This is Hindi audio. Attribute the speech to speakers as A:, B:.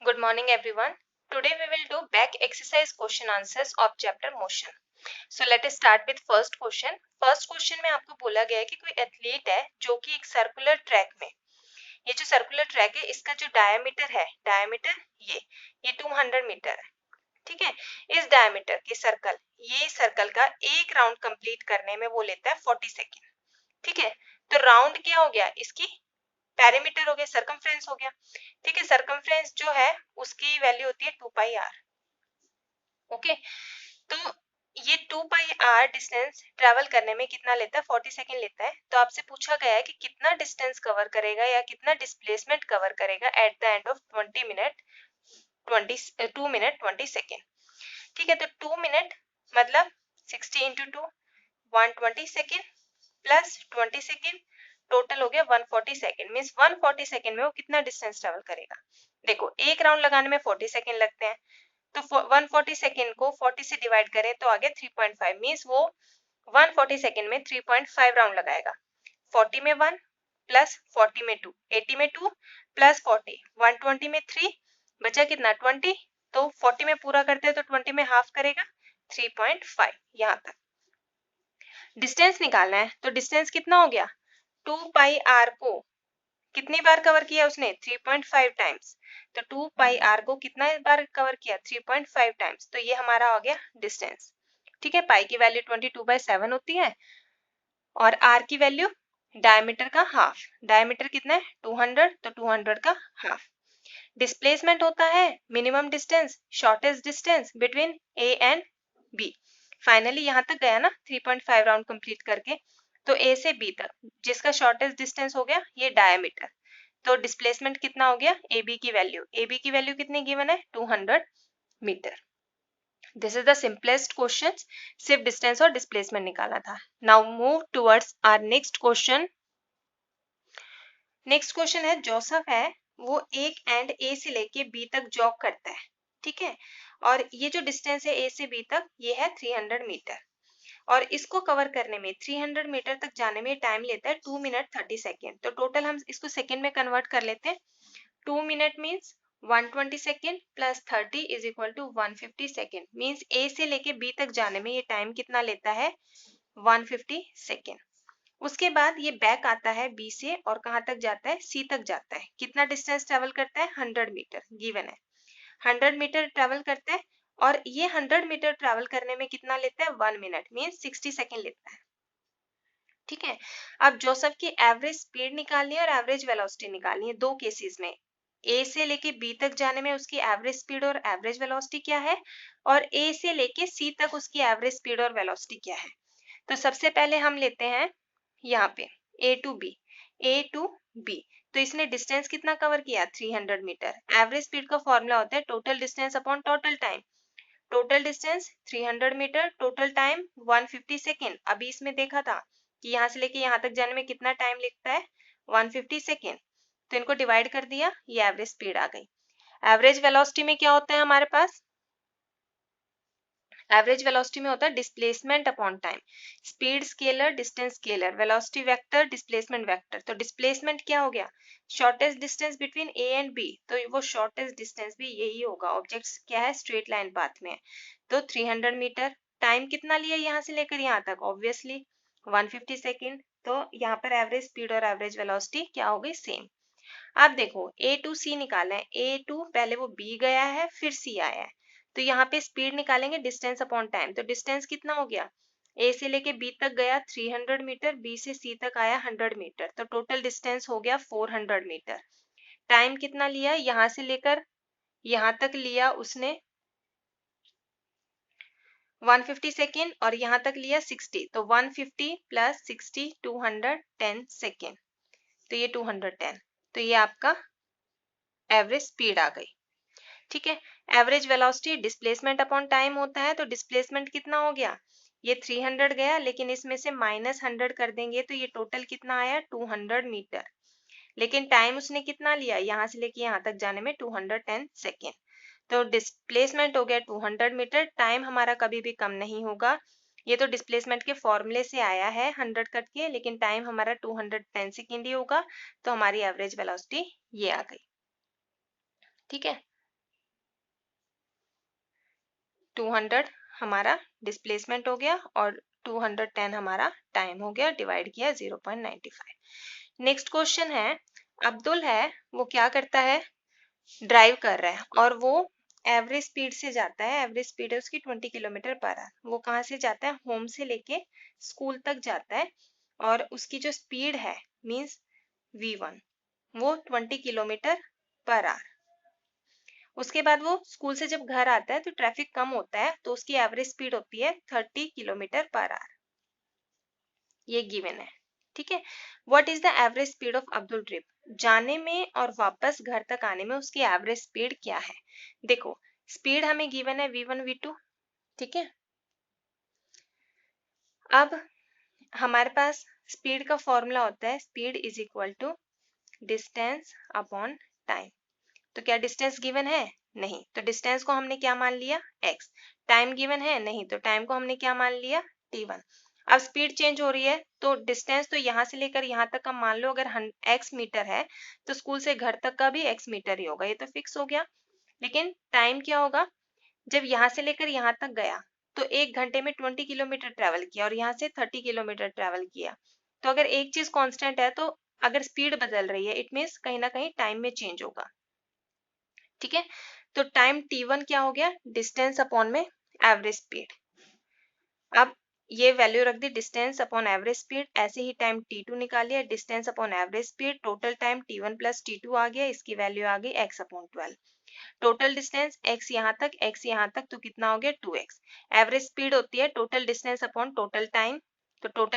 A: Good morning everyone. Today we will do back exercise question answers of chapter motion. So let us start with first question. First question में आपको बोला गया है कि कोई एथलीट है जो कि एक सर्कुलर ट्रैक में, ये जो सर्कुलर ट्रैक है इसका जो डायमीटर है, डायमीटर ये 200 मीटर है, ठीक है। इस डायमीटर के सर्कल, ये सर्कल का एक राउंड कंप्लीट करने में वो लेता है 40 सेकेंड, ठीक है। तो राउंड क्या हो गया, इसकी पेरीमीटर हो गया, सर्कमफ्रेंस हो गया, ठीक है। सर्कमफ्रेंस जो है उसकी वैल्यू होती है 2 पाई आर, ओके। तो ये 2 पाई आर डिस्टेंस ट्रेवल करने में कितना लेता है, 40 सेकेंड लेता है। तो आपसे पूछा गया है कि कितना डिस्टेंस कवर करेगा या कितना डिस्प्लेसमेंट कवर करेगा at the end of 2 minute 20 second, ठीक है। तो 2 मिनट मतलब 60 into 2 120 second plus 20 second, total हो गया 140 सेकेंड। मीन्स 140 सेकेंड में वो कितना डिस्टेंस ट्रेवल करेगा। देखो एक राउंड लगाने में 40 सेकेंड लगते हैं, तो 140 सेकेंड को 40 से डिवाइड करें तो आ गया 3.5। मीन्स वो 140 सेकेंड में 3.5 राउंड लगाएगा। 40 में 1 प्लस 40 में 2, 80 में 2 प्लस 40, 120 में 3, बचा कितना 20। तो 40 में पूरा करते हैं तो 20 में हाफ करेगा 3.5। यहाँ तक डिस्टेंस निकालना है, तो डिस्टेंस कितना हो गया, 2 पाई आर को कितनी बार कवर किया उसने, 3.5 टाइम्स। तो 2 पाई आर को कितना बार कवर किया, 3.5 टाइम्स। तो ये हमारा हो गया डिस्टेंस, ठीक है। पाई की वैल्यू 22/7 होती है और आर की वैल्यू डायमीटर का हाफ, डायमीटर कितना है 200, तो 200 का हाफ। डिस्प्लेसमेंट होता है minimum distance, shortest distance between A and B. Finally यहाँ तक गया ना 3.5 राउंड कंप्लीट करके, तो ए से बी तक जिसका शॉर्टेस्ट डिस्टेंस हो गया ये डायमीटर। तो डिस्प्लेसमेंट कितना हो गया, ए बी की वैल्यू कितनी गिवन है 200 metre. This is the simplest question, सिर्फ डिस्टेंस और डिस्प्लेसमेंट निकाला था। Now move towards our next question. Next question है, जोसेफ है वो एक एंड ए से लेके बी तक जॉग करता है, ठीक है। और ये जो डिस्टेंस है ए से बी तक ये है 300 मीटर, और इसको कवर करने में 300 मीटर तक जाने में टाइम लेता है 2 मिनट 30 सेकेंड। तो टोटल हम इसको सेकेंड में कन्वर्ट कर लेते हैं। 2 minute means 120 second plus 30 is equal to 150 second. Means A से लेके बी तक जाने में ये टाइम कितना लेता है, 150 सेकेंड। उसके बाद ये बैक आता है बी से और कहाँ तक जाता है, सी तक जाता है। कितना डिस्टेंस ट्रेवल करता है, 100 मीटर गिवन है। 100 मीटर ट्रेवल करता है और ये 100 मीटर ट्रेवल करने में कितना लेता है, 1 मिनट मीन्स 60 सेकेंड लेता है, ठीक है। अब जोसेफ की एवरेज स्पीड निकालनी है और एवरेज वेलोसिटी निकालनी है। दो केसेस में, ए से लेके बी तक जाने में उसकी एवरेज स्पीड और एवरेज वेलोसिटी क्या है, और ए से लेके सी तक उसकी एवरेज स्पीड और वेलोसिटी क्या है। तो सबसे पहले हम लेते हैं यहाँ पे ए टू बी। तो इसने डिस्टेंस कितना कवर किया, 300 मीटर। एवरेज स्पीड का फॉर्मूला होता है total distance upon total time. Total distance 300 metre, total time 150 second. अभी इसमें देखा था कि यहाँ से लेके यहाँ तक जाने में कितना टाइम लगता है, 150 सेकेंड। तो इनको डिवाइड कर दिया, ये एवरेज स्पीड आ गई। एवरेज वेलोसिटी में क्या होता है हमारे पास, एवरेज वेलोसिटी में होता है displacement upon time. Speed scalar, distance scalar, velocity vector, displacement vector. तो डिस्प्लेसमेंट क्या हो गया, shortest distance between A and B. तो वो शॉर्टेस्ट डिस्टेंस भी यही होगा, ऑब्जेक्ट्स क्या है स्ट्रेट लाइन पाथ में है। तो 300 मीटर, टाइम कितना लिया यहाँ से लेकर यहाँ तक, ऑब्वियसली 150 सेकेंड। तो यहाँ पर एवरेज स्पीड और एवरेज वेलोसिटी क्या हो गई, सेम। अब देखो ए टू सी निकालना है। ए टू पहले वो बी गया है फिर सी आया है, तो यहाँ पे स्पीड निकालेंगे डिस्टेंस अपॉन टाइम। तो डिस्टेंस कितना हो गया, ए से लेके बी तक गया 300 मीटर, बी से सी तक आया 100 मीटर। तो टोटल डिस्टेंस हो गया 400 मीटर। टाइम कितना लिया, यहाँ से लेकर यहाँ तक लिया उसने 150 सेकेंड और यहाँ तक लिया 60। तो 150 प्लस 60 210 सेकेंड। तो ये 210, तो ये आपका एवरेज स्पीड आ गई, ठीक है। Average velocity displacement upon time होता है, तो डिस्प्लेसमेंट कितना हो गया, ये 300 गया लेकिन इसमें से -100 कर देंगे तो ये टोटल कितना आया 200 मीटर। लेकिन टाइम उसने कितना लिया, यहाँ से लेके यहाँ तक जाने में 210 सेकेंड। तो डिस्प्लेसमेंट हो गया 200 मीटर। टाइम हमारा कभी भी कम नहीं होगा, ये तो डिस्प्लेसमेंट के फॉर्मूले से आया है 100 कट के, लेकिन टाइम हमारा 210 सेकेंड ही होगा। तो हमारी एवरेज वेलोसिटी ये आ गई, ठीक है। 200 हमारा डिस्प्लेसमेंट हो गया और 210 हमारा टाइम हो गया, डिवाइड किया 0.95। नेक्स्ट क्वेश्चन है, अब्दुल है वो क्या करता है, ड्राइव कर रहा है और वो एवरेज स्पीड से जाता है, एवरेज स्पीड है उसकी 20 किलोमीटर पर आवर। वो कहाँ से जाता है, होम से लेके स्कूल तक जाता है और उसकी जो स्पीड है मींस v1 वो 20 किलोमीटर पर आवर। उसके बाद वो स्कूल से जब घर आता है तो ट्रैफिक कम होता है तो उसकी एवरेज स्पीड होती है 30 किलोमीटर पर आवर। ये गिवन है, ठीक है। What is the average speed of Abdul trip, जाने में और वापस घर तक आने में उसकी एवरेज स्पीड क्या है। देखो स्पीड हमें गिवन है v1 v2, ठीक है। अब हमारे पास स्पीड का फॉर्मूला होता है speed is equal to distance upon time. तो क्या डिस्टेंस गिवन है, नहीं, तो डिस्टेंस को हमने क्या मान लिया x। टाइम गिवन है, नहीं, तो टाइम को हमने क्या मान लिया t1। अब स्पीड चेंज हो रही है तो डिस्टेंस तो यहाँ से लेकर यहाँ तक का मान लो अगर x मीटर है तो स्कूल से घर तक का भी x मीटर ही होगा, ये तो फिक्स हो गया। लेकिन टाइम क्या होगा, जब यहाँ से लेकर यहाँ तक गया तो 1 घंटे में 20 किलोमीटर ट्रेवल किया और यहाँ से 30 किलोमीटर ट्रेवल किया। तो अगर एक चीज कांस्टेंट है तो अगर स्पीड बदल रही है इट मीन्स कहीं ना कहीं टाइम में चेंज होगा, ठीक है। तो टाइम t1 क्या हो गया, डिस्टेंस अपॉन में एवरेज स्पीड। अब ये वैल्यू रख दी डिस्टेंस अपॉन एवरेज स्पीड, ऐसे ही टाइम t2 निकालिए, distance upon average speed, total time t1 plus t2 आ गया, इसकी वैल्यू आ गई x upon 12। Total distance x यहाँ तक तो कितना हो गया 2x। एवरेज स्पीड होती है total distance upon total time, तो टोटल